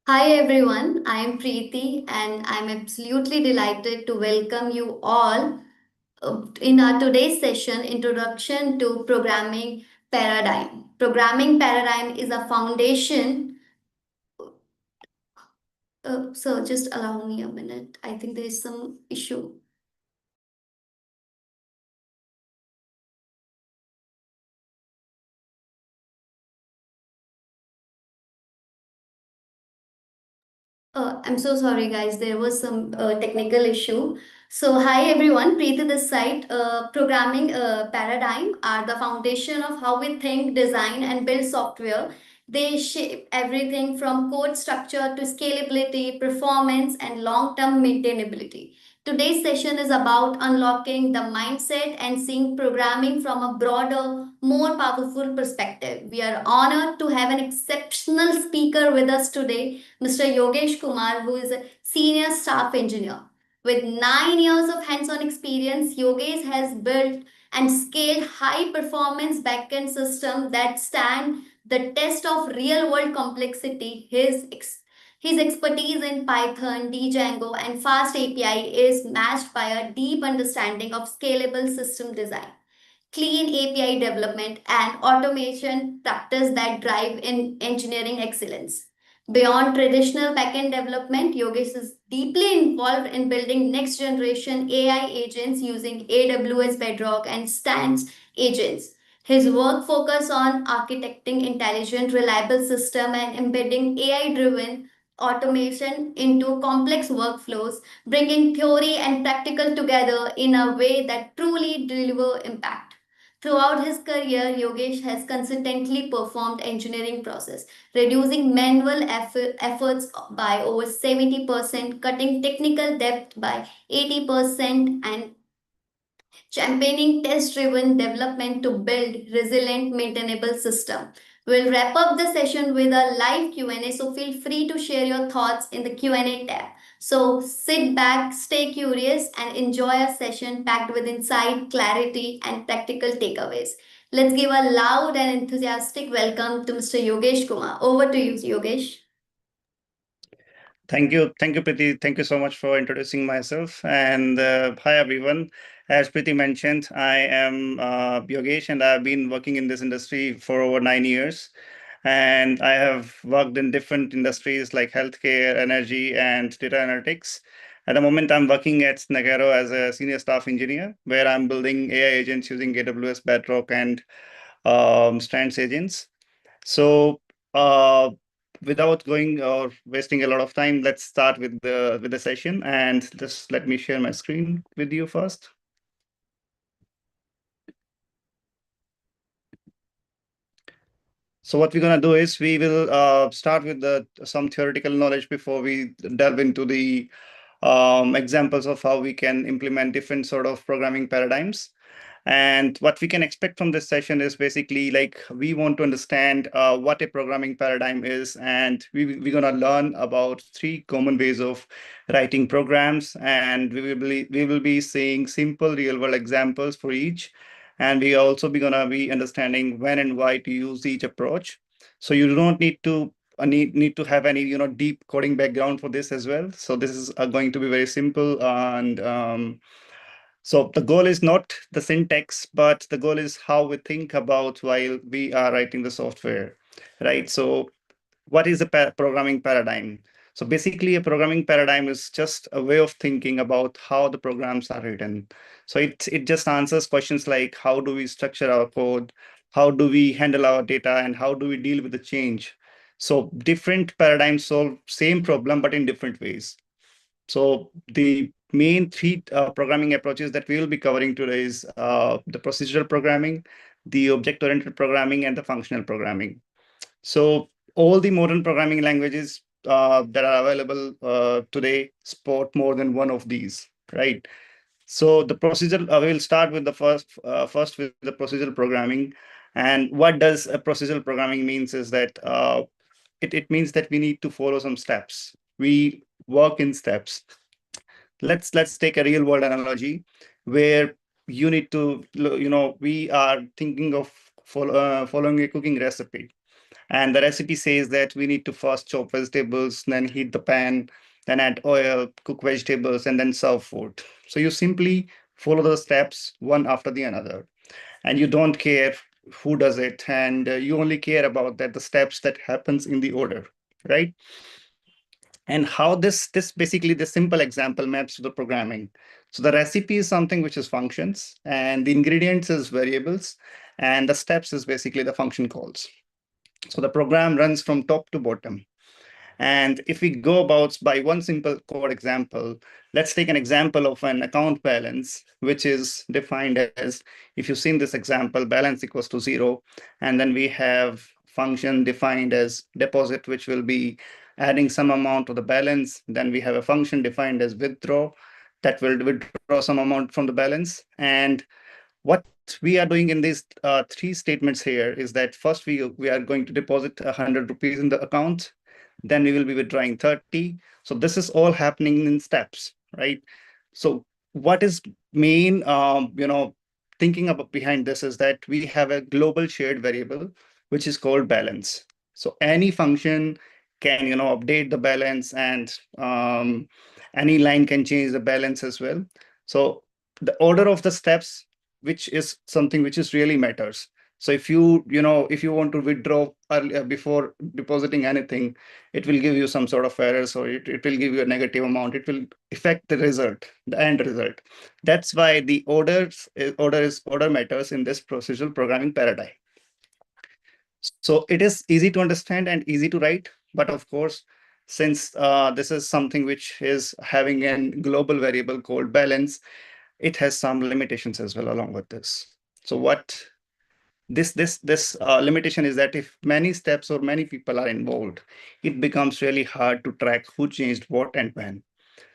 Hi everyone, I am Preeti and I'm absolutely delighted to welcome you all in our today's session Introduction to Programming Paradigm. Programming paradigm is a foundation. So just allow me a minute. I think there is some issue. I'm so sorry, guys. There was some technical issue. So, hi everyone. Preeti this side. Programming paradigm are the foundation of how we think, design, and build software. They shape everything from code structure to scalability, performance, and long-term maintainability. Today's session is about unlocking the mindset and seeing programming from a broader, more powerful perspective. We are honored to have an exceptional speaker with us today, Mr. Yogesh Kumar, who is a senior staff engineer. With 9 years of hands on experience, Yogesh has built and scaled high performance backend systems that stand the test of real world complexity. His expertise in Python, Django, and Fast API is matched by a deep understanding of scalable system design, clean API development, and automation practice that drive in engineering excellence. Beyond traditional backend development, Yogesh is deeply involved in building next generation AI agents using AWS Bedrock and Stance agents. His work focuses on architecting intelligent, reliable system and embedding AI-driven automation into complex workflows, bringing theory and practical together in a way that truly deliver impact. Throughout his career, Yogesh has consistently performed engineering process, reducing manual efforts by over 70%, cutting technical depth by 80%, and championing test-driven development to build resilient, maintainable system. We'll wrap up the session with a live Q&A, so feel free to share your thoughts in the Q&A tab. So sit back, stay curious, and enjoy a session packed with insight, clarity, and practical takeaways. Let's give a loud and enthusiastic welcome to Mr. Yogesh Kumar. Over to you, Yogesh. Thank you, Preeti. Thank you so much for introducing myself. And hi, everyone. As Preeti mentioned, I am Yogesh, and I've been working in this industry for over 9 years. And I have worked in different industries like healthcare, energy, and data analytics. At the moment, I'm working at Nagarro as a senior staff engineer, where I'm building AI agents using AWS Bedrock and Strands agents. So, without going or wasting a lot of time, let's start with the session. And just let me share my screen with you first. So what we're gonna do is we will start with some theoretical knowledge before we delve into the examples of how we can implement different sort of programming paradigms. And what we can expect from this session is basically like we want to understand what a programming paradigm is, and we're going to learn about three common ways of writing programs, and we will be seeing simple real world examples for each, and we also be going to be understanding when and why to use each approach. So you don't need to have any deep coding background for this as well. So this is going to be very simple and so the goal is not the syntax, but the goal is how we think about while we are writing the software, right? So what is a programming paradigm? So basically, a programming paradigm is just a way of thinking about how the programs are written. So it just answers questions like how do we structure our code, how do we handle our data, and how do we deal with the change. So different paradigms solve same problem but in different ways. So the main three programming approaches that we will be covering today is the procedural programming, the object-oriented programming, and the functional programming. So all the modern programming languages that are available today support more than one of these, right? So the procedural, we'll start with the first with the procedural programming. And what does a procedural programming means is that it means that we need to follow some steps. We work in steps. Let's take a real world analogy where you need to we are thinking of following a cooking recipe, And the recipe says that we need to first chop vegetables, then heat the pan, then add oil, cook vegetables, and then serve food. So you simply follow the steps one after the another, and you don't care who does it, and you only care about that the steps that happens in the order, right? And how this basically the simple example maps to the programming. So the recipe is something which is functions, and the ingredients is variables, and the steps is basically the function calls. So the program runs from top to bottom. And if we go about by one simple code example, let's take an example of an account balance, which is defined as, if you've seen this example, balance equals to zero. And then we have function defined as deposit, which will be adding some amount to the balance. Then we have a function defined as withdraw that will withdraw some amount from the balance. And what we are doing in these three statements here is that first we are going to deposit 100 rupees in the account, then we will be withdrawing 30. So this is all happening in steps, right? So what is main thinking about behind this is that we have a global shared variable which is called balance. So any function can update the balance, and any line can change the balance as well. So the order of the steps, which is something which is really matters. So if you want to withdraw earlier before depositing anything, it will give you some sort of error. So it will give you a negative amount. It will affect the result, the end result. That's why the order matters in this procedural programming paradigm. So it is easy to understand and easy to write, but of course, since this is something which is having a global variable called balance, it has some limitations as well along with this. So what this limitation is that if many steps or many people are involved, it becomes really hard to track who changed what and when.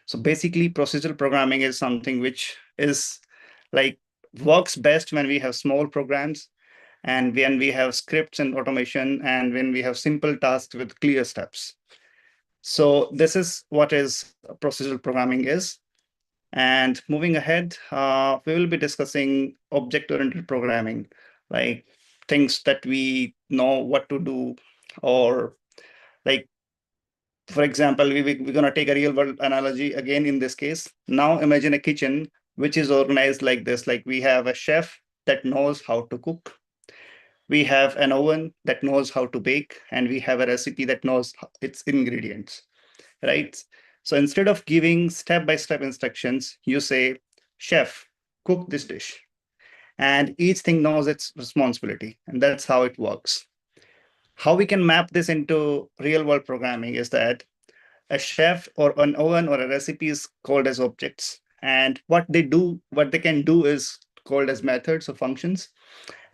So basically, procedural programming is something which is like works best when we have small programs, and when we have scripts and automation, and when we have simple tasks with clear steps. So this is what is procedural programming is. And moving ahead, we will be discussing object-oriented programming, like things that we know what to do, or like, for example, we're going to take a real world analogy again in this case. Now imagine a kitchen which is organized like this. Like we have a chef that knows how to cook. We have an oven that knows how to bake, and we have a recipe that knows its ingredients, right? So instead of giving step-by-step instructions, you say, chef, cook this dish. And each thing knows its responsibility. And that's how it works. How we can map this into real-world programming is that a chef or an oven or a recipe is called as objects. And what they can do is called as methods or functions.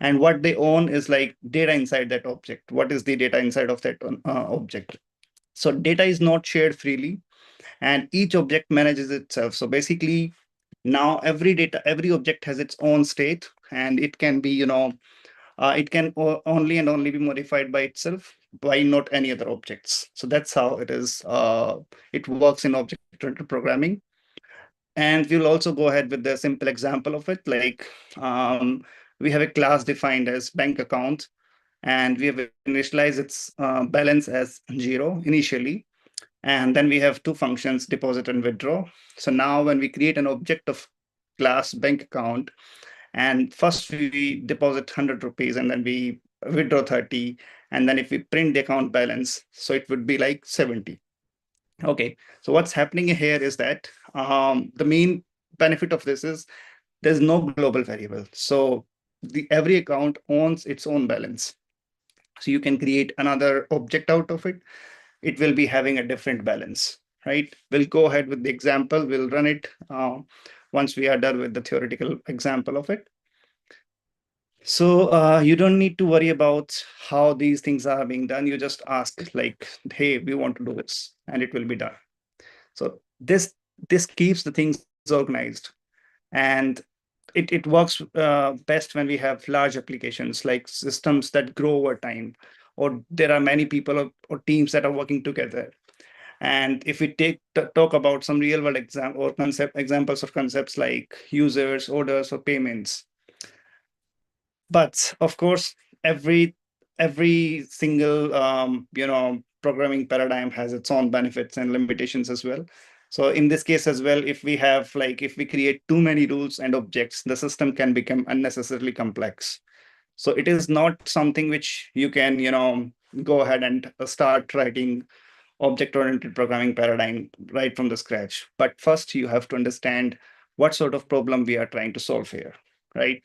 And what they own is like data inside that object. What is the data inside of that object? So data is not shared freely, and each object manages itself. So basically, now every object has its own state, and it can be, only and only be modified by itself, by not any other objects. So that's how it is. It works in object-oriented programming. And we'll also go ahead with the simple example of it. Like we have a class defined as bank account, and we have initialized its balance as 0 initially. And then we have two functions, deposit and withdraw. So now when we create an object of class bank account, and first we deposit 100 rupees and then we withdraw 30. And then if we print the account balance, so it would be like 70. Okay, so what's happening here is that the main benefit of this is there's no global variable. So the every account owns its own balance. So you can create another object out of it. It will be having a different balance, right? We'll go ahead with the example. We'll run it once we are done with the theoretical example of it. So you don't need to worry about how these things are being done. You just ask like, hey, we want to do this, and it will be done. So this keeps the things organized, and it works best when we have large applications like systems that grow over time, or there are many people or teams that are working together. And if we talk about some real world examples of concepts like users, orders, or payments, but of course, every every single programming paradigm has its own benefits and limitations as well. So in this case as well, if we have like if we create too many rules and objects, the system can become unnecessarily complex. So it is not something which you can go ahead and start writing object oriented programming paradigm right from the scratch. But first you have to understand what sort of problem we are trying to solve here, right?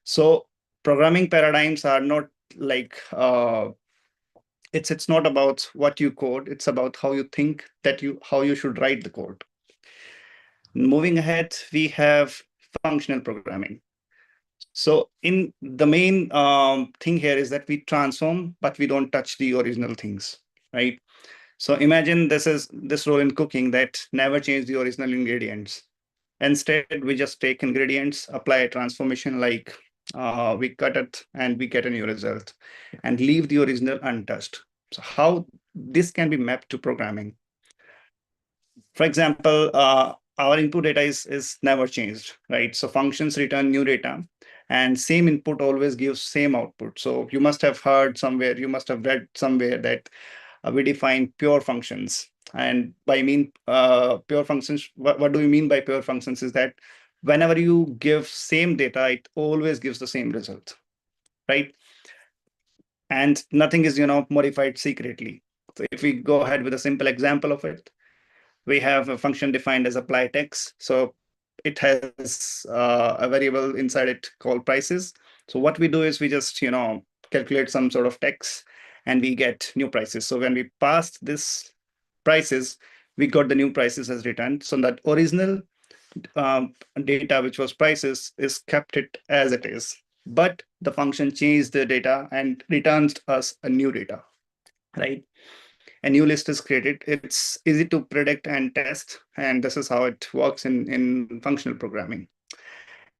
So programming paradigms are not like it's not about what you code, it's about how you think that you how you should write the code. Moving ahead, we have functional programming. So in the main thing here is that we transform but we don't touch the original things, right? So imagine this role in cooking that never change the original ingredients. Instead, we just take ingredients, apply a transformation like we cut it and we get a new result and leave the original untouched. So how this can be mapped to programming? For example, our input data is never changed, right? So functions return new data and same input always gives same output. So you must have heard somewhere, you must have read somewhere that we define pure functions. And by mean pure functions, what do we mean by pure functions is that whenever you give same data, it always gives the same result, right? And nothing is, modified secretly. So if we go ahead with a simple example of it, we have a function defined as apply text. So it has a variable inside it called prices. So what we do is we just, calculate some sort of text and we get new prices. So when we passed this prices, we got the new prices as returned. So that original data, which was prices, is kept it as it is. But the function changed the data and returns us a new data, right? A new list is created. It's easy to predict and test, and this is how it works in functional programming.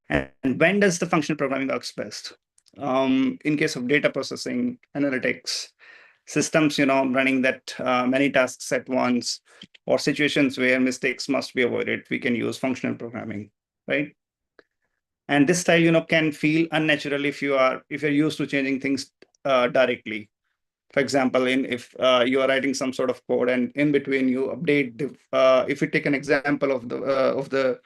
And when does the functional programming works best? In case of data processing, analytics, systems, running that many tasks at once, or situations where mistakes must be avoided, we can use functional programming, right? And this style, can feel unnatural if you're used to changing things directly. For example, in if you are writing some sort of code and in between you update the if we take an example of the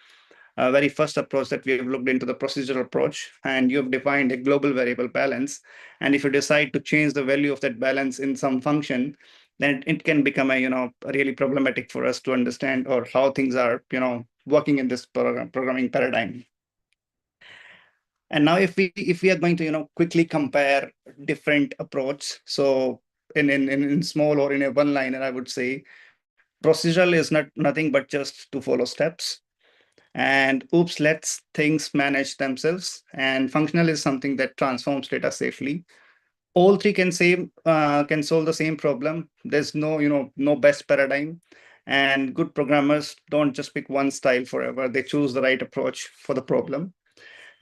very first approach that we have looked into, the procedural approach, and you have defined a global variable balance, and if you decide to change the value of that balance in some function, then it can become a really problematic for us to understand or how things are working in this programming paradigm. And now if we are going to quickly compare different approach, so in small or in a one liner, I would say procedural is not nothing but just to follow steps, and oops lets things manage themselves, and functional is something that transforms data safely. All three can solve the same problem. There's no best paradigm, and good programmers don't just pick one style forever. They choose the right approach for the problem.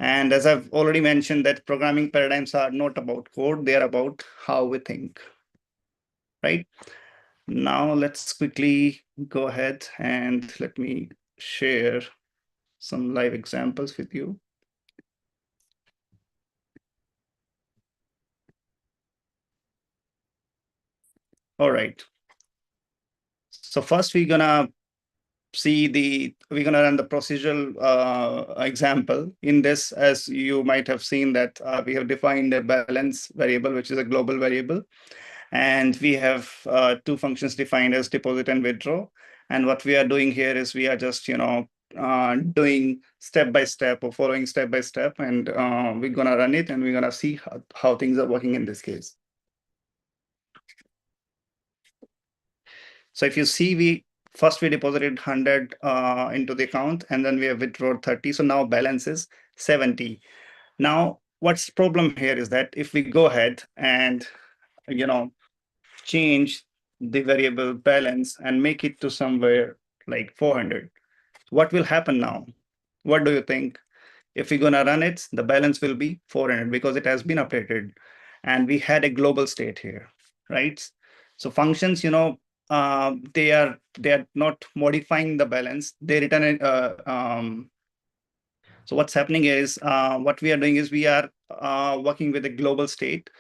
And as I've already mentioned, that programming paradigms are not about code, they are about how we think, right? Now let's quickly go ahead and let me share some live examples with you. All right. So first we're gonna run the procedural example. In this, as you might have seen that we have defined a balance variable, which is a global variable. And we have two functions defined as deposit and withdraw. And what we are doing here is we are just, doing step by step or following step by step. And we're going to run it and we're going to see how things are working in this case. So if you see, we deposited 100 into the account and then we have withdrawn 30. So now balance is 70. Now, what's the problem here is that if we go ahead and, you know, change the variable balance and make it to somewhere like 400, what will happen now? What do you think? If we're gonna run it, the balance will be 400 because it has been updated, and we had a global state here, right? So functions, they are not modifying the balance. They return it. So what's happening is what we are doing is we are working with a global state,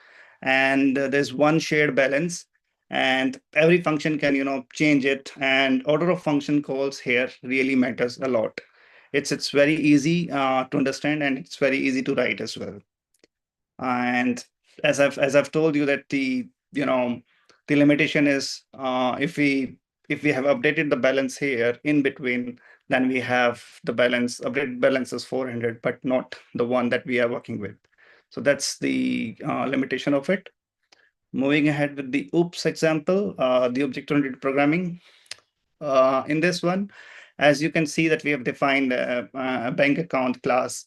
and there's one shared balance, and every function can change it, and order of function calls here really matters a lot. It's very easy to understand, and it's very easy to write as well. And as I've told you that the limitation is, if we have updated the balance here in between, then we have the balance updated balance is 400, but not the one that we are working with. So that's the limitation of it. Moving ahead with the OOPS example, the object-oriented programming. In this one, as you can see that we have defined a bank account class,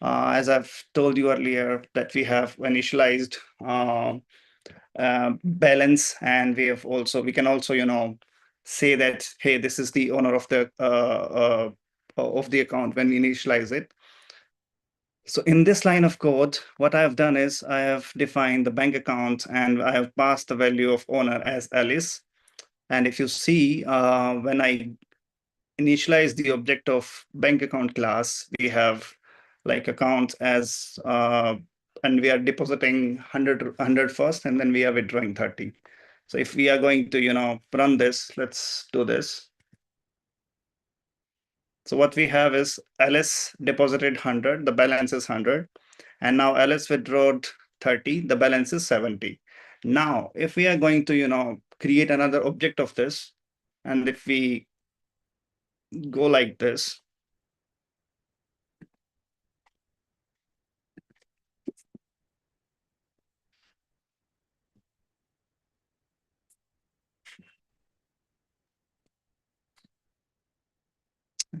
as I've told you earlier, that we have initialized balance, and we can also say that, hey, this is the owner of the account when we initialize it. So in this line of code, what I have done is I have defined the bank account, and I have passed the value of owner as Alice. And if you see, when I initialize the object of bank account class, we have like account as, and we are depositing 100 first, and then we are withdrawing 30. So if we are going to run this, let's do this. So what we have is Alice deposited 100, the balance is 100, and now Alice withdrawed 30, the balance is 70. Now if we are going to create another object of this, and if we go like this,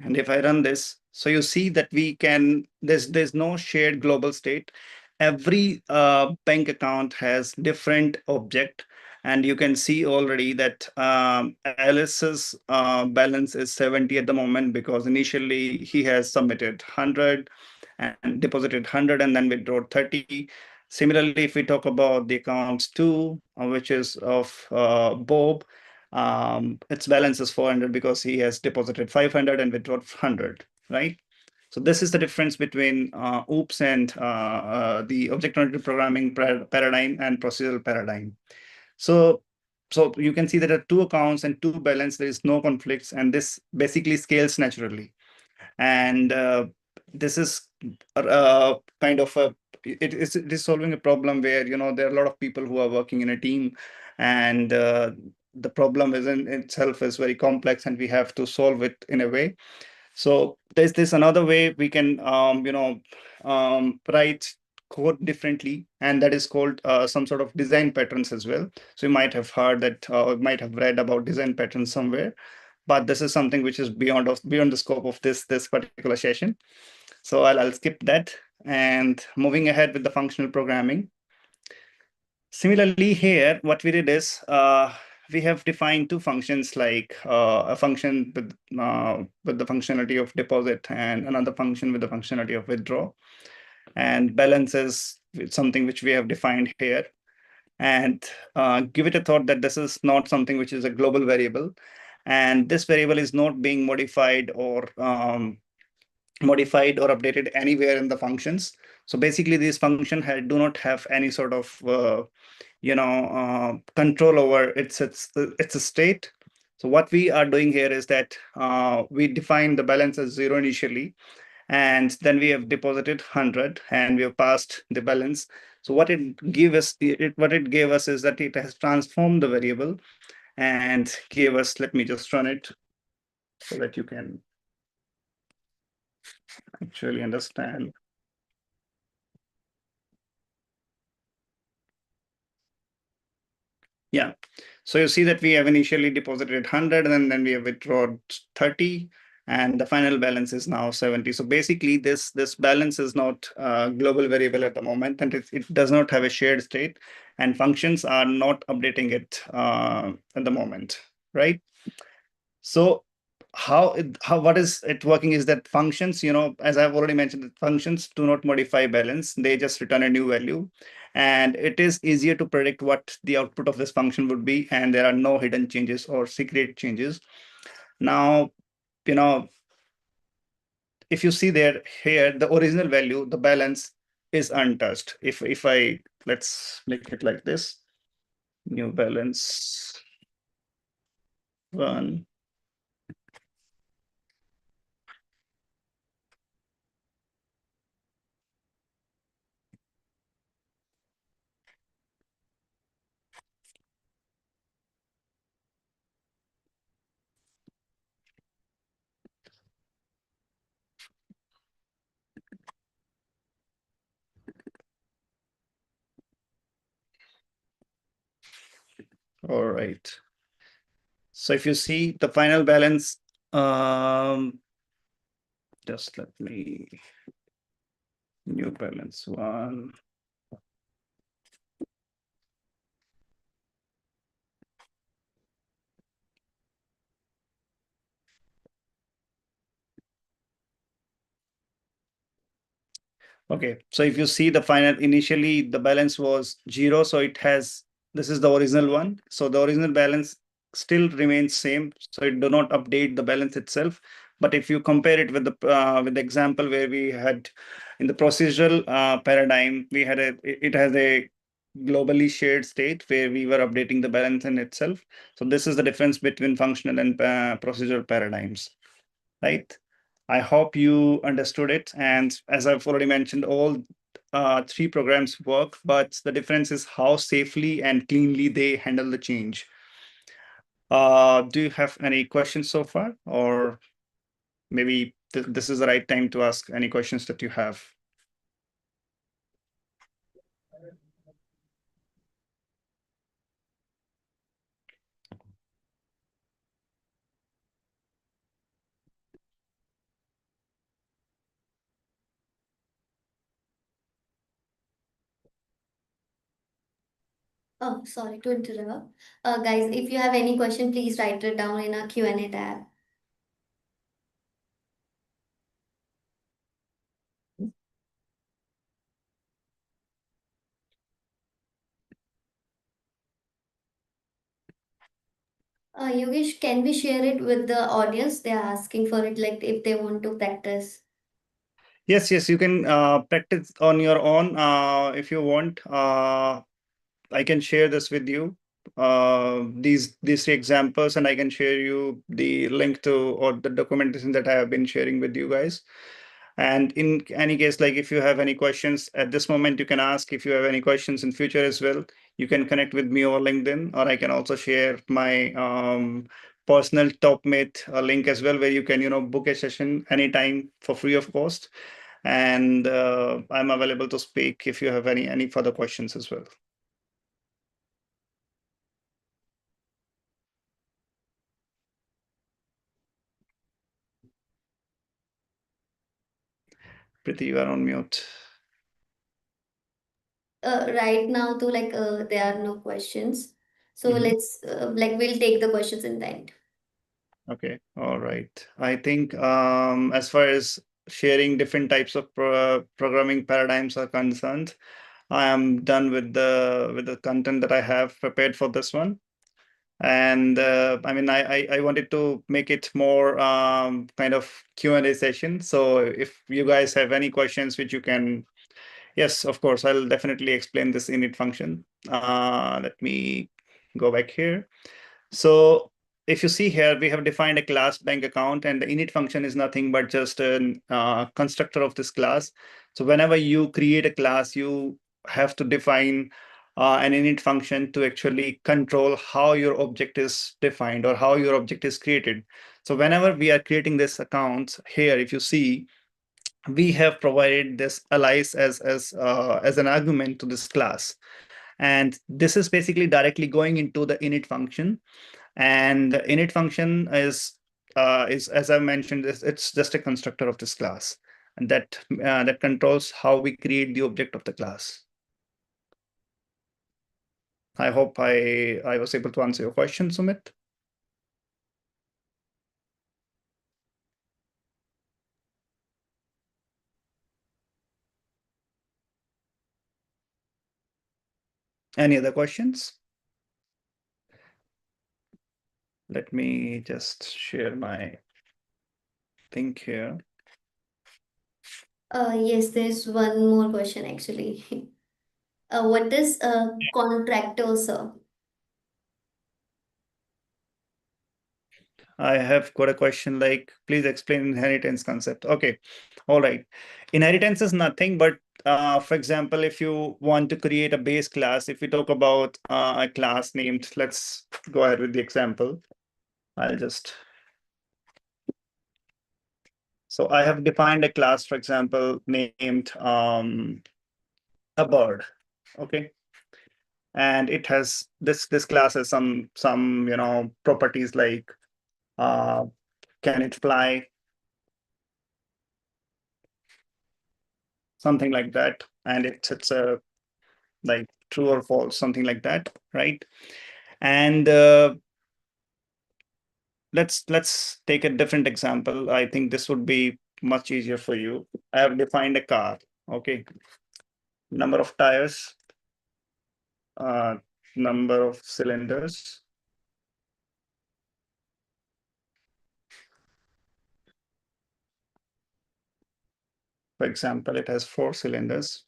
and if I run this, so you see that we can, there's no shared global state. Every bank account has different object, and you can see already that Alice's balance is 70 at the moment, because initially he has submitted 100 and deposited 100 and then withdrawn 30. Similarly, if we talk about the accounts two, which is of Bob, its balance is 400 because he has deposited 500 and withdrawn 100, right? So this is the difference between OOPS and the object-oriented programming paradigm and procedural paradigm. So, so you can see that there are two accounts and two balance, there is no conflicts, and this basically scales naturally. And this is kind of it is solving a problem where there are a lot of people who are working in a team, and the problem is in itself is very complex, and we have to solve it in a way. So there's this another way we can write code differently, and that is called some sort of design patterns as well. So you might have heard that, or might have read about design patterns somewhere, but this is something which is beyond the scope of this particular session. So I'll skip that, and moving ahead with the functional programming. Similarly, here what we did is we have defined two functions, like a function with the functionality of deposit, and another function with the functionality of withdraw. And balance is something which we have defined here. And give it a thought that this is not something which is a global variable, and this variable is not being modified or updated anywhere in the functions. So basically, these functions do not have any sort of control over its a state. So what we are doing here is that we define the balance as 0 initially, and then we have deposited 100 and we have passed the balance. So what it gave us is that it has transformed the variable and gave us, let me just run it so that you can actually understand. Yeah. So you see that we have initially deposited 100, and then we have withdrawn 30, and the final balance is now 70. So basically, this balance is not a global variable at the moment, and it does not have a shared state, and functions are not updating it at the moment, right? So how what is it working is that functions, as I've already mentioned, that functions do not modify balance, they just return a new value. And it is easier to predict what the output of this function would be, and there are no hidden changes or secret changes. Now, you know, if you see there here, the original value, the balance is untouched. If I let's make it like this. New balance 1. All right. So if you see the final balance, just let me new balance 1. Okay, so if you see the final, initially the balance was 0, so it has, this is the original one. So the original balance still remains same, so it do not update the balance itself. But if you compare it with the example where we had in the procedural paradigm, we had it has a globally shared state where we were updating the balance in itself. So this is the difference between functional and procedural paradigms, right? I hope you understood it. And as I've already mentioned, all three programs work, but the difference is how safely and cleanly they handle the change. Do you have any questions so far? Or maybe this is the right time to ask any questions that you have. Oh, sorry to interrupt. Guys, if you have any question, please write it down in a Q&A tab. Yogesh, can we share it with the audience? They are asking for it, like if they want to practice. Yes, yes, you can practice on your own if you want. I can share this with you, these three examples, and I can share you the link to or the documentation that I have been sharing with you guys. And in any case, like if you have any questions at this moment, you can ask. If you have any questions in future as well, you can connect with me over LinkedIn, or I can also share my personal TopMate link as well, where you can book a session anytime for free of cost. And I'm available to speak if you have any further questions as well. Preeti, you are on mute. Right now, too, like there are no questions. So Mhm. let's like we'll take the questions in the end. Okay, all right. I think as far as sharing different types of programming paradigms are concerned, I am done with the content that I have prepared for this one. And I mean, I wanted to make it more kind of Q&A session. So if you guys have any questions, which you can, yes, of course, I'll definitely explain this init function. Let me go back here. So if you see here, we have defined a class bank account, and the init function is nothing but just a constructor of this class. So whenever you create a class, you have to define an init function to actually control how your object is defined or how your object is created. So whenever we are creating this account here, if you see, we have provided this alias as an argument to this class. And this is basically directly going into the init function, and the init function is as I mentioned, it's just a constructor of this class, and that controls how we create the object of the class. I hope I was able to answer your question, Sumit. Any other questions? Let me just share my link here. Yes, there's one more question actually. What is a contractor, sir? I have got a question like, please explain inheritance concept. Okay, all right. Inheritance is nothing but, for example, if you want to create a base class, if we talk about a class named, let's go ahead with the example. I'll just, so I have defined a class, for example, named a bird. Okay, and it has this class has some properties like uh, can it fly, something like that, and it's a like true or false, something like that, right? And let's take a different example. I think this would be much easier for you. I have defined a car. Okay, number of tires, uh, number of cylinders. For example, it has 4 cylinders.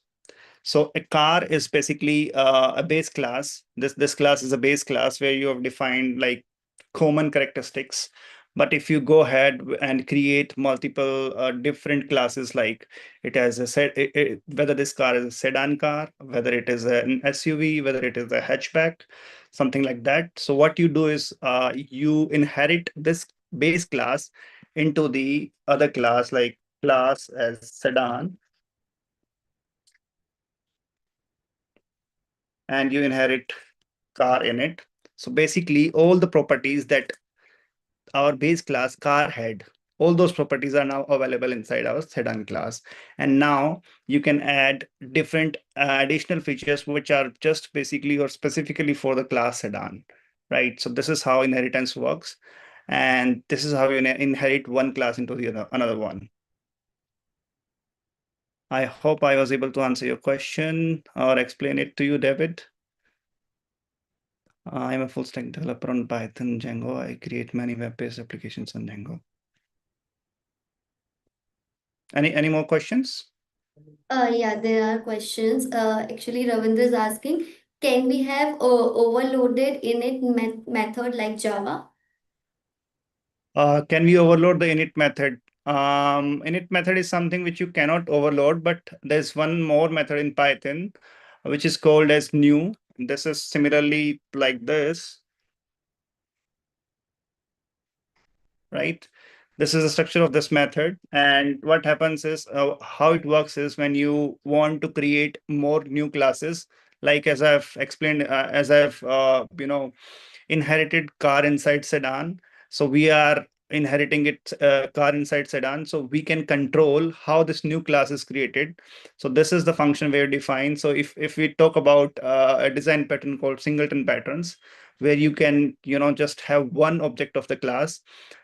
So a car is basically a base class. This class is a base class where you have defined like common characteristics. But if you go ahead and create multiple different classes, like it has a whether this car is a sedan car, whether it is an SUV, whether it is a hatchback, something like that. So what you do is you inherit this base class into the other class, like class as sedan, and you inherit car in it. So basically, all the properties that our base class car had, all those properties are now available inside our sedan class. And now you can add different additional features which are just basically or specifically for the class sedan, right? So this is how inheritance works. And this is how you inherit one class into the another one. I hope I was able to answer your question or explain it to you, David. I'm a full stack developer on Python, Django. I create many web-based applications on Django. Any more questions? Yeah, there are questions. Actually, Ravindra is asking, can we have overloaded init method like Java? Can we overload the init method? Init method is something which you cannot overload, but there's one more method in Python, which is called as new. This is similarly like this, right? This is the structure of this method. And what happens is how it works is when you want to create more new classes, like as I've explained, as I've inherited car inside sedan. So we are inheriting it car inside sedan. So we can control how this new class is created. So this is the function where defined. So if we talk about a design pattern called singleton patterns, where you can just have one object of the class.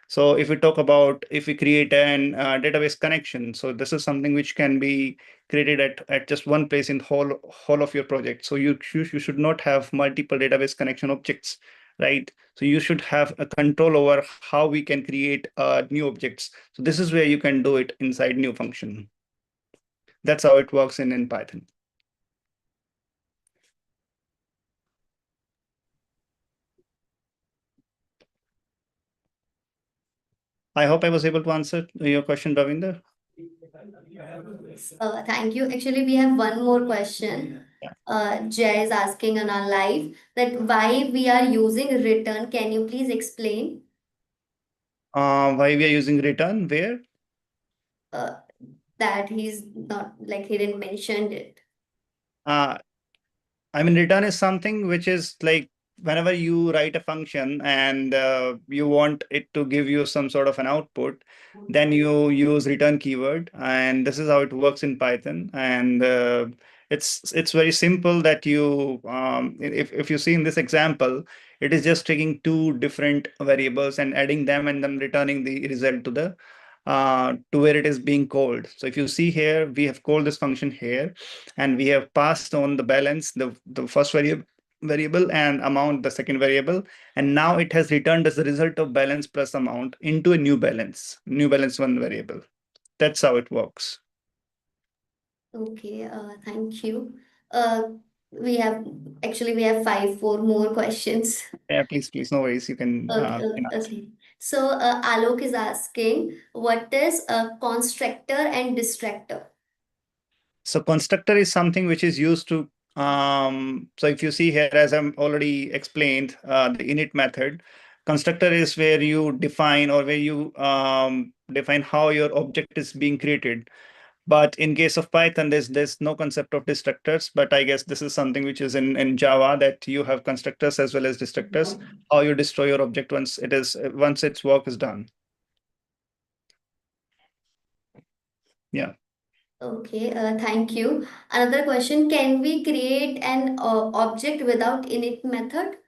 So if we talk about if we create an database connection, so this is something which can be created at just one place in whole of your project. So you should not have multiple database connection objects, right? So you should have a control over how we can create new objects. So this is where you can do it inside new function. That's how it works in Python. I hope I was able to answer your question, Ravinder. Thank you. Actually, we have one more question. Yeah. Jay is asking on our live that why we are using return. Can you please explain? Why we are using return? Where? Uh, that he's not like he didn't mention it. Uh, I mean, return is something which is like whenever you write a function and you want it to give you some sort of an output, then you use return keyword, and this is how it works in Python. And it's very simple that if you see in this example, it is just taking two different variables and adding them and then returning the result to where it is being called. So if you see here, we have called this function here, and we have passed on the balance, the first variable and amount, the second variable, and now it has returned as a result of balance plus amount into a new balance one variable. That's how it works. Okay, thank you. Uh, We have actually we have four more questions. Yeah, please, please, no worries. Okay, You can ask. okay. So Alok is asking, what is a constructor and distractor? So constructor is something which is used to, so if you see here, as I'm already explained, the init method, constructor is where you define or where you define how your object is being created. But in case of Python, there's no concept of destructors. But I guess this is something which is in Java, that you have constructors as well as destructors. How you destroy your object once its work is done. Yeah. Okay, thank you. Another question, can we create an object without init method?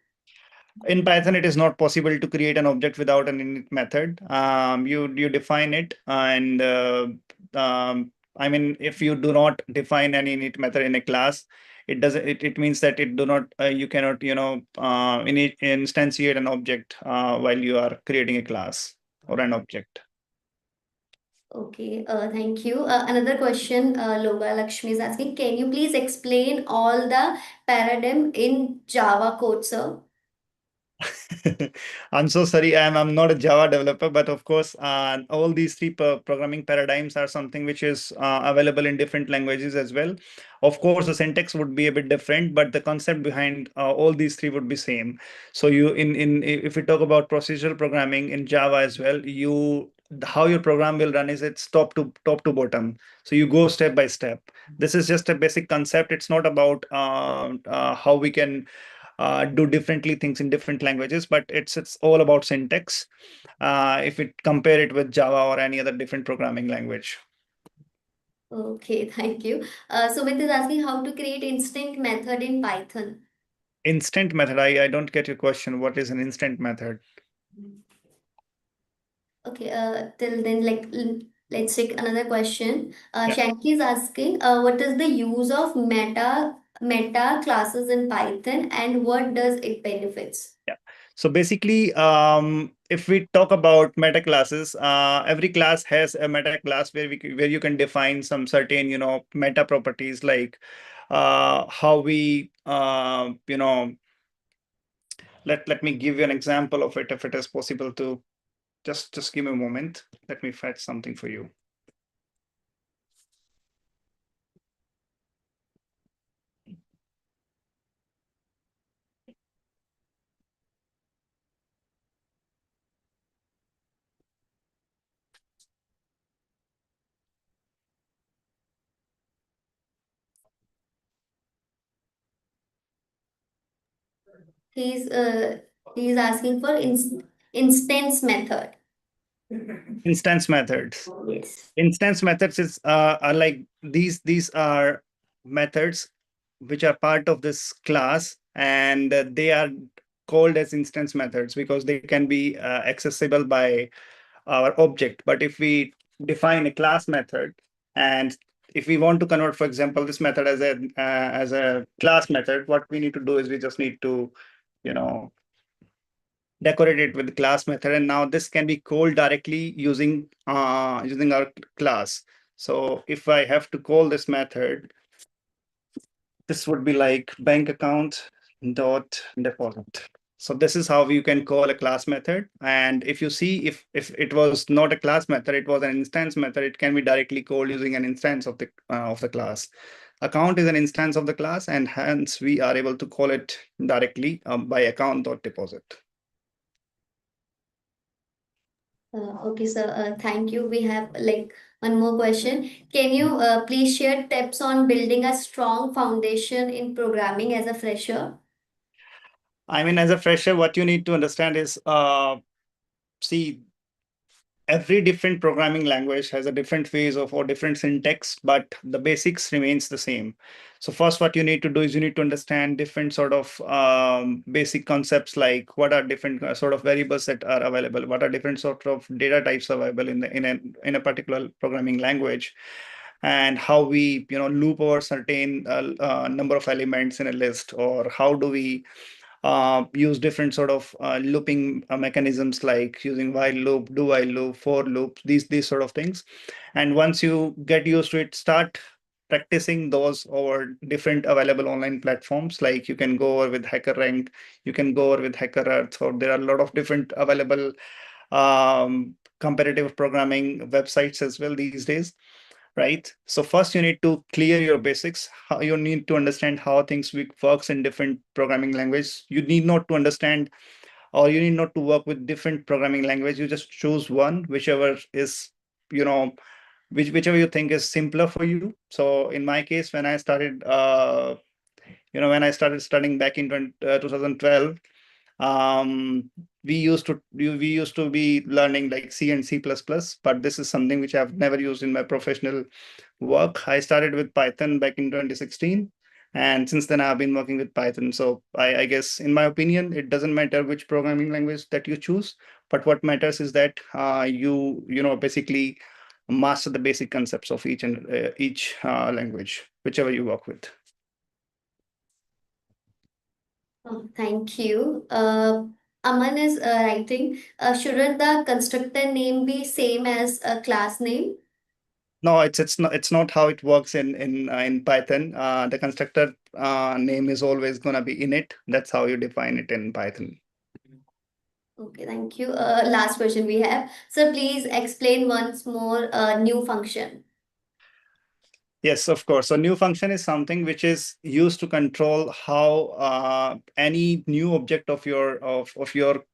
In Python, it is not possible to create an object without an init method. You define it, and I mean, if you do not define an init method in a class, it means that it do not you cannot instantiate an object while you are creating a class or an object. Okay, thank you. Another question, Loga Lakshmi is asking, can you please explain all the paradigm in Java code, sir? I'm so sorry. I'm not a Java developer, but of course, all these three programming paradigms are something which is available in different languages as well. Of course, the syntax would be a bit different, but the concept behind all these three would be same. So you in if we talk about procedural programming in Java as well, you how your program will run is it's top to bottom. So you go step by step. This is just a basic concept. It's not about how we can do differently things in different languages, but it's all about syntax. If we compare it with Java or any other different programming language. Okay, thank you. Sumit is asking how to create instant method in Python. Instant method. I don't get your question. What is an instant method? Okay, till then, let's take another question. Yeah. Shanky is asking, what is the use of meta classes in Python and what does it benefits? Yeah. So basically, if we talk about meta classes, every class has a meta class where you can define some certain meta properties, like how we let me give you an example of it, if it is possible to. Just give me a moment. Let me fetch something for you. He's uh, he's asking for instance method. Instance methods. Yes. Instance methods are like these are methods which are part of this class, and they are called as instance methods because they can be accessible by our object. But if we define a class method, and if we want to convert, for example, this method as a class method, what we need to do is we just need to you know decorate it with the class method, and now this can be called directly using our class. So if I have to call this method, this would be like bank account dot deposit. So this is how you can call a class method. And if you see, if it was not a class method, it was an instance method, it can be directly called using an instance of the class. Account is an instance of the class, and hence we are able to call it directly by account dot deposit. Okay, sir. Thank you. We have one more question. Can you please share tips on building a strong foundation in programming as a fresher? I mean, as a fresher, what you need to understand is, see, every different programming language has a different phase of or different syntax, but the basics remains the same. So first, what you need to do is you need to understand different sort of basic concepts, like what are different sort of variables that are available, what are different sort of data types available in a particular programming language, and how we loop over certain number of elements in a list, or how do we use different sort of looping mechanisms, like using while loop, do while loop, for loop, these sort of things. And once you get used to it, start practicing those over different available online platforms. Like you can go over with HackerRank, you can go over with HackerEarth, or there are a lot of different available competitive programming websites as well these days, right? So first you need to clear your basics. How you need to understand how things works in different programming language. You need not to understand, or you need not to work with different programming language. You just choose one, whichever is, you know, whichever you think is simpler for you. So in my case, when I started, when I started studying back in 2012, um, we used to be learning like C and C++, but this is something which I've never used in my professional work. I started with Python back in 2016, and since then I've been working with Python. So I guess, in my opinion, it doesn't matter which programming language that you choose, but what matters is that basically master the basic concepts of each language, whichever you work with. Oh, thank you. Aman is writing, shouldn't the constructor name be same as a class name? No, it's not how it works in Python. The constructor name is always gonna be init. That's how you define it in Python. Okay, thank you. Last question we have. So please explain once more new function. Yes, of course. So new function is something which is used to control how any new object of your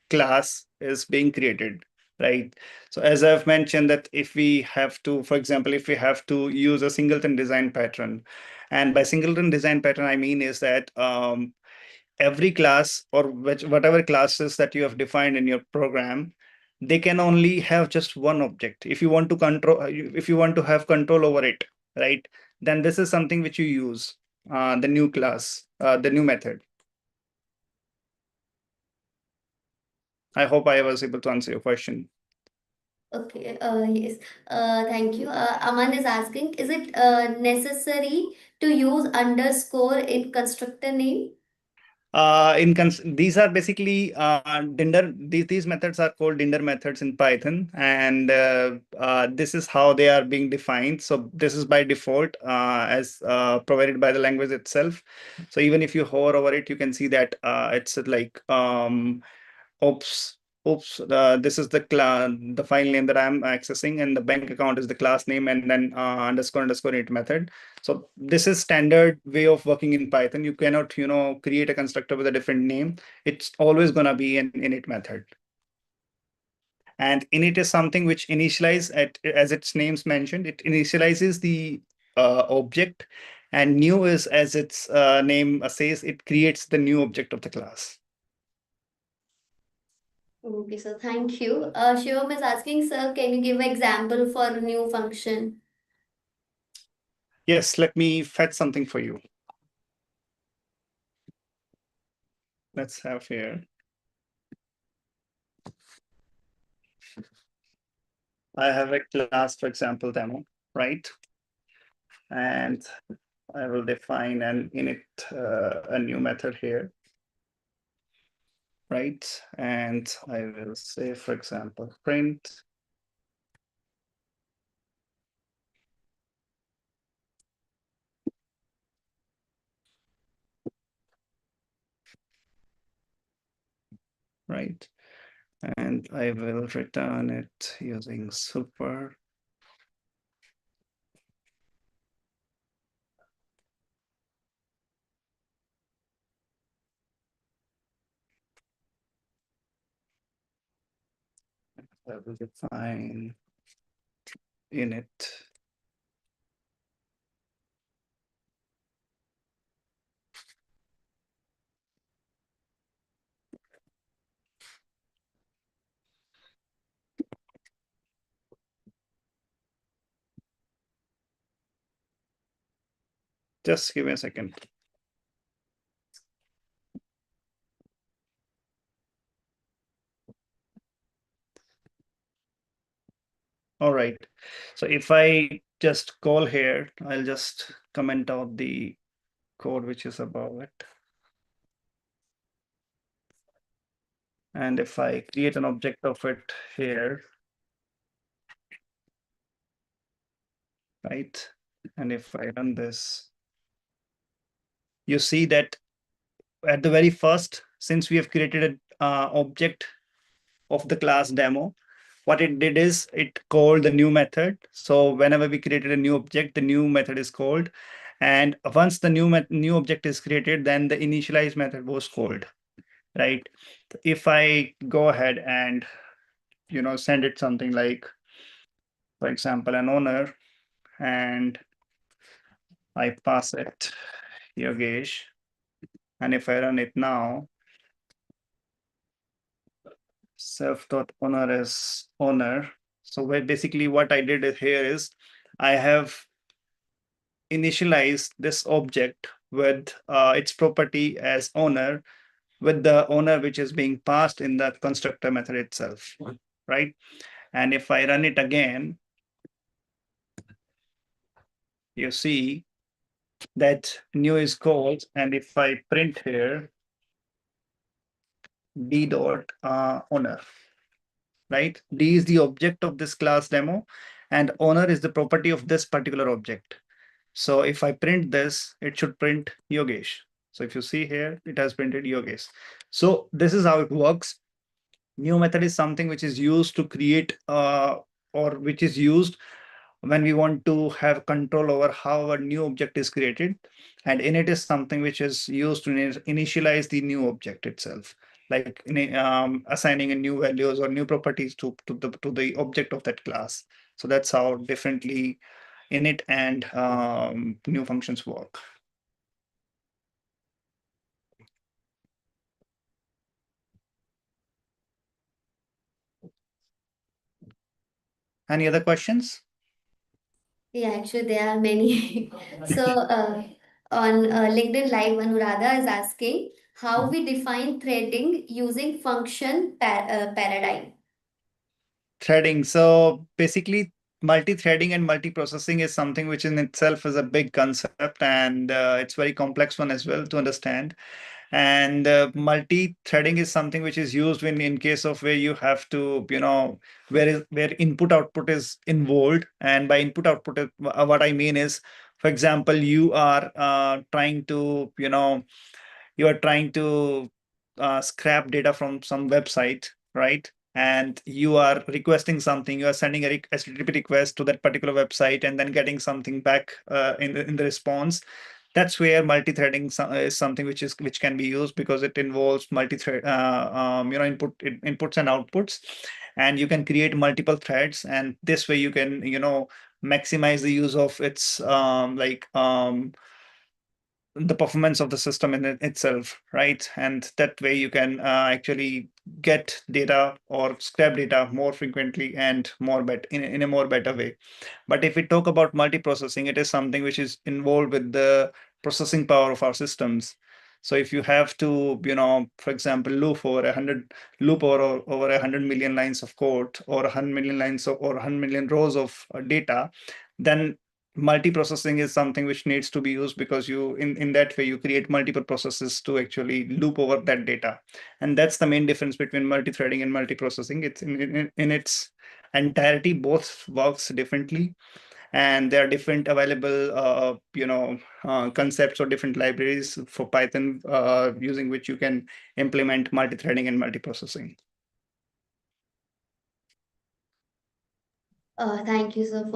class is being created, right? So as I've mentioned, that if we have to, for example, if we have to use a singleton design pattern, and by singleton design pattern, I mean is that every class, or whatever classes that you have defined in your program, they can only have just one object. If you want to control, if you want to have control over it, right, then this is something which you use, the new class, the new method. I hope I was able to answer your question. Okay, yes. Thank you. Aman is asking, is it necessary to use underscore in constructor name? These are basically these methods are called dinder methods in Python, and this is how they are being defined. So this is by default, as provided by the language itself. So even if you hover over it, you can see that it's like oops, this is the file name that I'm accessing, and the bank account is the class name, and then underscore underscore init method. So this is standard way of working in Python. You cannot, create a constructor with a different name. It's always gonna be an init method. And init is something which initialize as its name's mentioned, it initializes the object, and new is, as its name says, it creates the new object of the class. Okay, so thank you. Shivam is asking, sir, can you give example for a new function? Yes, let me fetch something for you. Let's have here. I have a class, for example, demo, right? And I will define an init, a new method here, right? And I will say, for example, print. Right? And I will return it using super. I will define init. Just give me a second. All right. So if I just call here, I'll just comment out the code which is above it. And if I create an object of it here, right? And if I run this, you see that at the very first, since we have created an object of the class demo, what it did is it called the new method. So whenever we created a new object, the new method is called. And once the new object is created, then the initialize method was called, right? If I go ahead and send it something like, for example, an owner, and I pass it Yogesh, and if I run it now, self.owner is owner. So basically what I did here is I have initialized this object with its property as owner, with the owner which is being passed in the constructor method itself, right? And if I run it again, you see that new is called. And if I print here, d dot owner, right? D is the object of this class demo, and owner is the property of this particular object. So if I print this, it should print Yogesh. So if you see here, it has printed Yogesh. So this is how it works. New method is something which is used to create or which is used when we want to have control over how a new object is created. And init is something which is used to initialize the new object itself, like assigning a new values or new properties to the object of that class. So that's how differently init and new functions work. Any other questions? Yeah, actually, there are many. So, on LinkedIn Live, Anuradha is asking how we define threading using function paradigm. Threading. So basically, multi-threading and multi-processing is something which in itself is a big concept, and it's very complex one as well to understand. And multi-threading is something which is used when in case of where you have to, where input output is involved. And by input output, what I mean is, for example, you are trying to scrap data from some website, right? And you are requesting something, you are sending a HTTP request to that particular website and then getting something back in the response. That's where multi-threading is something which can be used, because it involves multi-thread, inputs and outputs, and you can create multiple threads, and this way you can maximize the use of its the performance of the system in itself, right? And that way you can actually get data or scrap data more frequently and in a more better way. But if we talk about multiprocessing, it is something which is involved with the processing power of our systems. So if you have to, for example, loop over 100 million lines of code, or 100 million lines or 100 million rows of data, then multiprocessing is something which needs to be used, because in that way you create multiple processes to actually loop over that data. And that's the main difference between multi-threading and multiprocessing. It's in its entirety, both works differently, and there are different available concepts or different libraries for Python using which you can implement multi-threading and multiprocessing. Thank you, sir,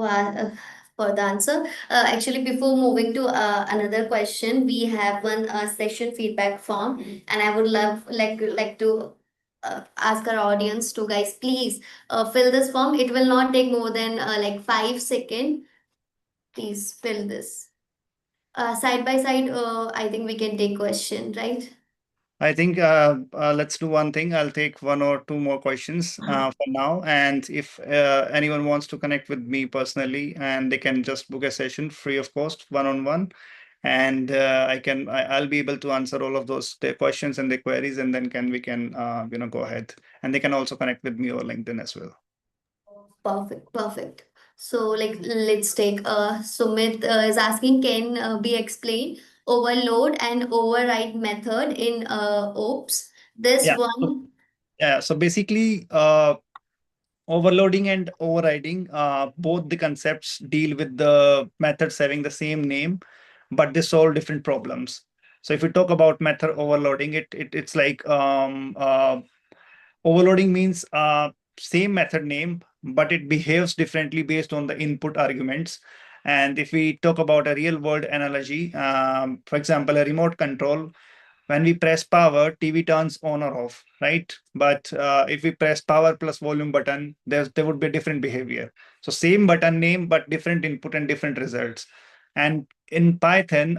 for the answer. Actually, before moving to another question, we have one session feedback form, and I would love like to ask our audience to guys please fill this form. It will not take more than like 5 seconds. Please fill this. Side by side, I think we can take question, right? I think let's do one thing. I'll take one or two more questions for now. And if anyone wants to connect with me personally, and they can just book a session free of cost, one-on-one, and I'll be able to answer all of those their questions and their queries, and then we can go ahead. And they can also connect with me over LinkedIn as well. Perfect, perfect. So, like, let's take Sumit is asking, can be explained overload and override method in OOPS? This Yeah. So, one, yeah. So basically, Overloading and overriding, both the concepts deal with the methods having the same name, but they solve different problems. So if we talk about method overloading, it's like overloading means same method name, but it behaves differently based on the input arguments. And if we talk about a real world analogy, for example, a remote control, when we press power, TV turns on or off, right? But if we press power plus volume button, there would be different behavior. So same button name, but different input and different results. And in Python,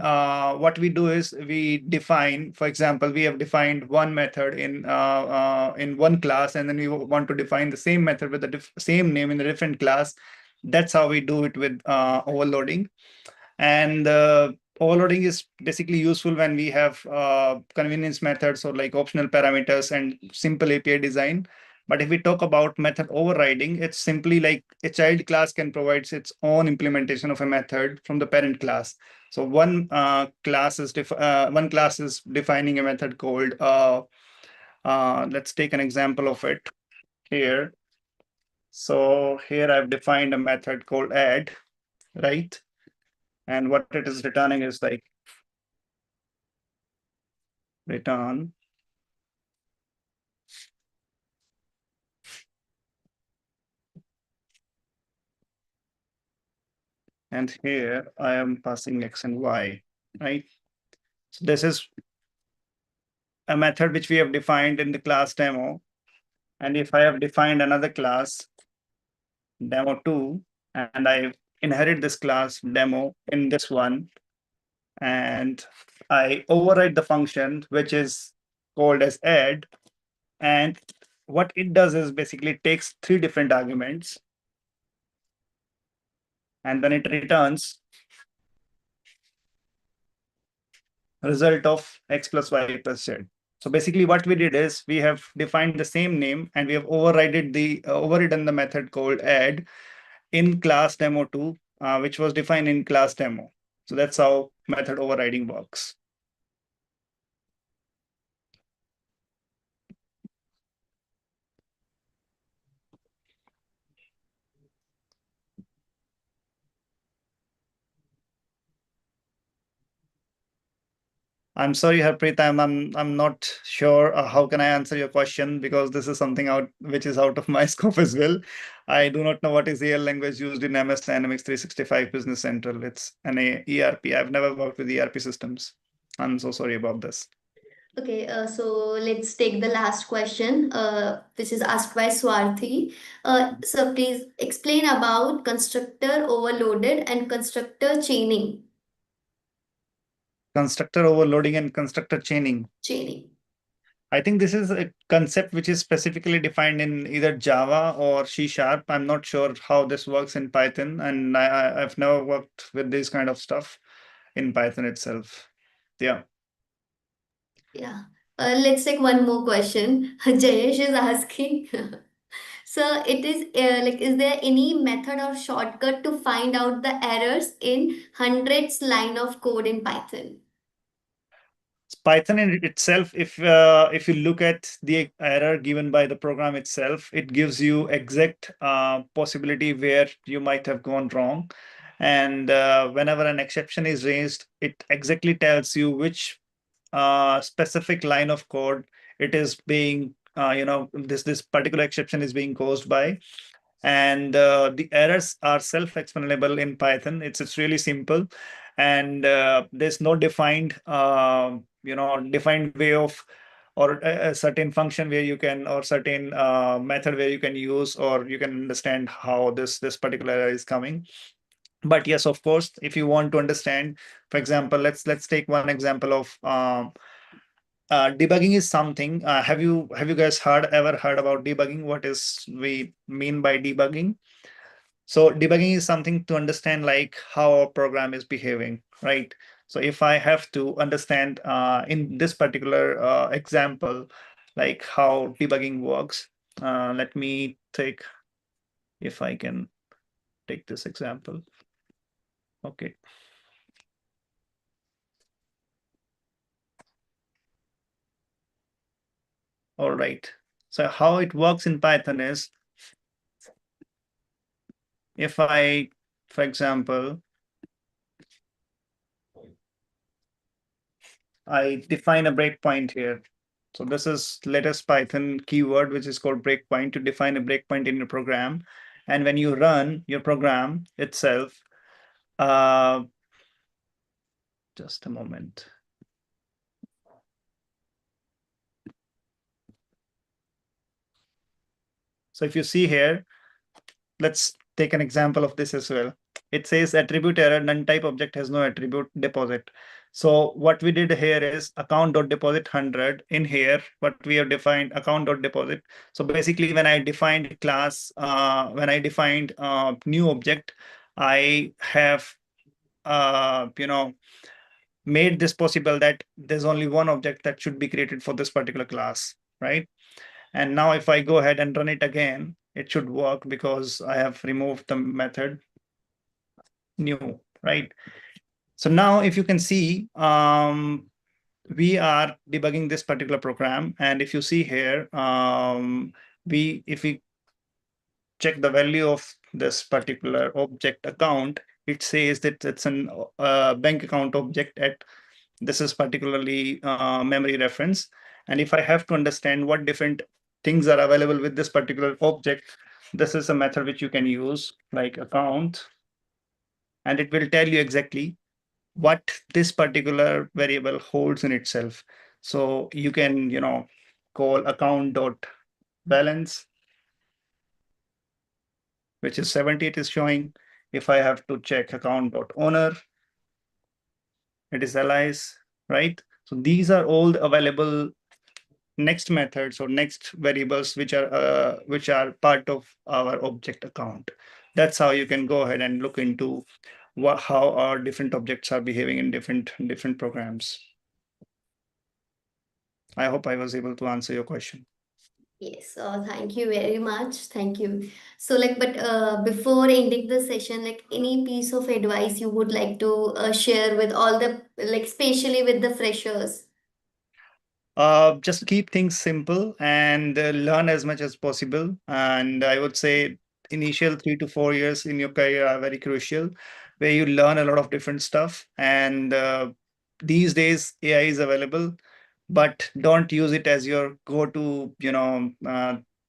what we do is we define, for example, we have defined one method in one class, and then we want to define the same method with the same name in a different class. That's how we do it with overloading. And overloading is basically useful when we have convenience methods or like optional parameters and simple API design. But if we talk about method overriding, it's simply like a child class can provide its own implementation of a method from the parent class. So one class is defining a method called let's take an example of it here. So here I've defined a method called add, right? And what it is returning is like return. And here I am passing X and Y, right? So this is a method which we have defined in the class demo. And if I have defined another class, demo2, and I inherit this class demo in this one, and I override the function, which is called as add. And what it does is basically it takes three different arguments, and then it returns result of x plus y plus z. So basically what we did is we have defined the same name and we have overridden the method called add in class demo2, which was defined in class demo. So that's how method overriding works. I'm sorry, Harpreet, I'm not sure how can I answer your question because this is something out which is out of my scope as well. I do not know what is the language used in MS Dynamics 365 Business Central. It's an ERP. I've never worked with ERP systems. I'm so sorry about this. Okay, so let's take the last question, which is asked by Swarthi. So please explain about constructor overloaded and constructor chaining. Constructor overloading and constructor chaining. Chaining. I think this is a concept which is specifically defined in either Java or C Sharp. I'm not sure how this works in Python, and I've never worked with this kind of stuff in Python itself. Yeah. Yeah. Let's take one more question. Jayesh is asking. So it is like, is there any method or shortcut to find out the errors in hundreds line of code in Python? Python in itself, if you look at the error given by the program itself, it gives you exact possibility where you might have gone wrong. And whenever an exception is raised, it exactly tells you which specific line of code it is being, this particular exception is being caused by. And the errors are self-explainable in Python. It's really simple, and there's no defined defined way of or a certain function where you can or certain method where you can use or you can understand how this particular error is coming. But yes, of course, if you want to understand, for example, let's take one example of debugging is something. Have you guys ever heard about debugging? What is we mean by debugging? So debugging is something to understand like how a program is behaving, right? So if I have to understand in this particular example, like how debugging works, let me take, if I can take this example. Okay. All right. So how it works in Python is if I, for example, I define a breakpoint here. So this is latest Python keyword, which is called breakpoint, to define a breakpoint in your program. And when you run your program itself, uh, just a moment. So if you see here, let's take an example of this as well. It says attribute error, none type object has no attribute deposit. So what we did here is account.deposit 100. In here, what we have defined account.deposit. So basically, when I defined class, when I defined new object, I have made this possible that there's only one object that should be created for this particular class, right? And now if I go ahead and run it again, it should work because I have removed the method new, right? So now if you can see, we are debugging this particular program. And if you see here, if we check the value of this particular object account, it says that it's an bank account object at this is particularly memory reference. And if I have to understand what different things are available with this particular object, this is a method which you can use like account, and it will tell you exactly what this particular variable holds in itself. So you can, call account dot balance, which is 70, it is showing. If I have to check account dot owner, it is allies, right? So these are all the available next methods or next variables which are part of our object account. That's how you can go ahead and look into how our different objects are behaving in different programs. I hope I was able to answer your question. Yes, thank you very much. Thank you. So, like, but before ending the session, like, any piece of advice you would like to share with all the, like, especially with the freshers? Just keep things simple and learn as much as possible. And I would say initial 3 to 4 years in your career are very crucial, where you learn a lot of different stuff. And these days, AI is available, but don't use it as your go-to,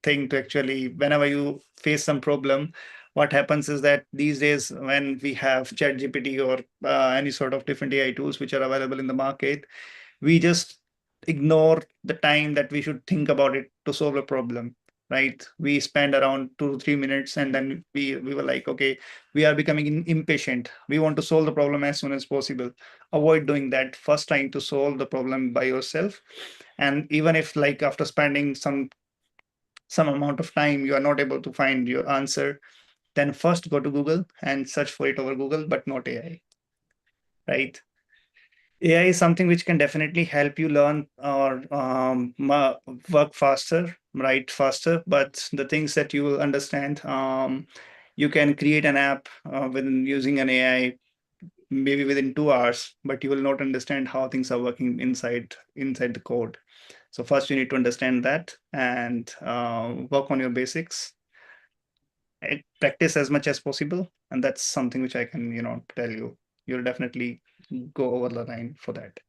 thing to actually, whenever you face some problem. What happens is that these days, when we have ChatGPT or any sort of different AI tools which are available in the market, we just ignore the time that we should think about it to solve a problem, right? We spend around 2 to 3 minutes, and then we were like, okay, we are becoming impatient, we want to solve the problem as soon as possible. Avoid doing that. First, trying to solve the problem by yourself. And even if, like, after spending some amount of time, you are not able to find your answer, then first go to Google and search for it over Google, but not AI, right? AI is something which can definitely help you learn or work faster, write faster. But the things that you will understand, you can create an app within using an AI maybe within 2 hours, but you will not understand how things are working inside the code. So first, you need to understand that and work on your basics. Practice as much as possible, and that's something which I can, tell you. You'll definitely go over the line for that.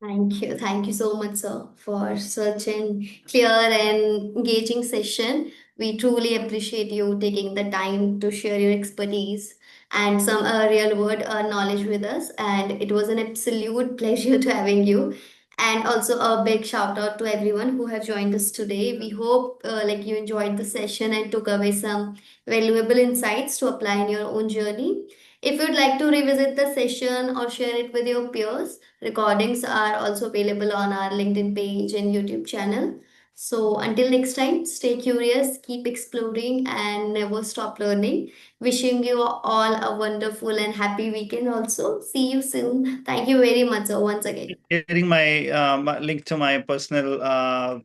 Thank you. Thank you so much, sir, for such an clear and engaging session. We truly appreciate you taking the time to share your expertise and some real world knowledge with us. And it was an absolute pleasure to having you. And also a big shout out to everyone who have joined us today. We hope like you enjoyed the session and took away some valuable insights to apply in your own journey. If you'd like to revisit the session or share it with your peers, recordings are also available on our LinkedIn page and YouTube channel. So until next time, stay curious, keep exploring, and never stop learning. Wishing you all a wonderful and happy weekend also. See you soon. Thank you very much, sir, once again. Sharing my link to my personal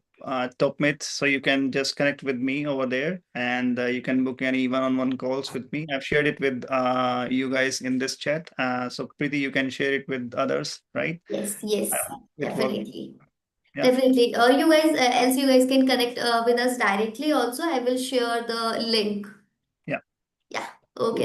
top mates, so you can just connect with me over there, and you can book any one-on-one calls with me. I've shared it with you guys in this chat. So Preeti, you can share it with others, right? Yes, I yes, hope it works. definitely. Yeah, Definitely. You guys, else you guys can connect with us directly also. I will share the link. yeah. Yeah. Okay.